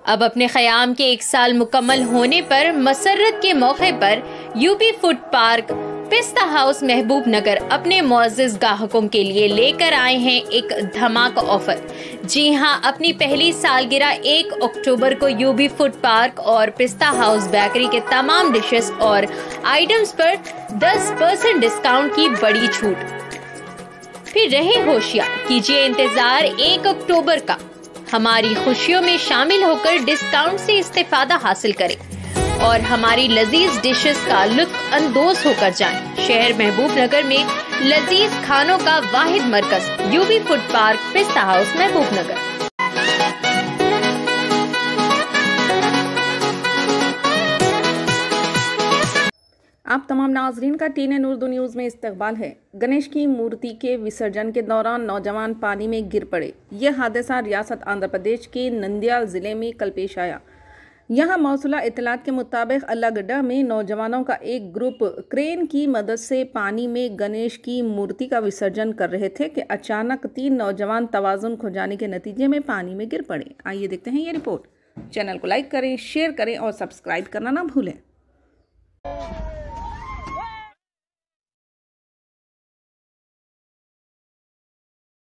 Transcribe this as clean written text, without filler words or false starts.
अब अपने क़याम के 1 साल मुकम्मल होने पर मसर्रत के मौके पर यूबी फूड पार्क पिस्ता हाउस महबूब नगर अपने मुअज़्ज़िज़ ग्राहकों के लिए लेकर आए हैं एक धमाका ऑफर। जी हां, अपनी पहली सालगिरह 1 अक्टूबर को यूबी फूड पार्क और पिस्ता हाउस बेकरी के तमाम डिशेस और आइटम्स पर 10% डिस्काउंट की बड़ी छूट। फिर रहे होशियार, कीजिए इंतजार 1 अक्टूबर का। हमारी खुशियों में शामिल होकर डिस्काउंट से इस्तेफादा हासिल करें और हमारी लजीज डिशेस का लुत्फ अंदोज होकर जाएं। शहर महबूब नगर में लजीज खानों का वाहिद मरकज यूबी फूड पार्क पिस्ता हाउस महबूब नगर। आप तमाम नाजरीन का TN उर्दू न्यूज़ में इस्तकबाल है। गणेश की मूर्ति के विसर्जन के दौरान नौजवान पानी में गिर पड़े। यह हादसा रियासत आंध्र प्रदेश के नंद्याल ज़िले में कल पेश आया। यहां मौसूला इत्तलात के मुताबिक अल्लागड्डा में नौजवानों का एक ग्रुप क्रेन की मदद से पानी में गणेश की मूर्ति का विसर्जन कर रहे थे कि अचानक 3 नौजवान तवाज़ुन खो जाने के नतीजे में पानी में गिर पड़े। आइए देखते हैं ये रिपोर्ट। चैनल को लाइक करें, शेयर करें और सब्सक्राइब करना ना भूलें।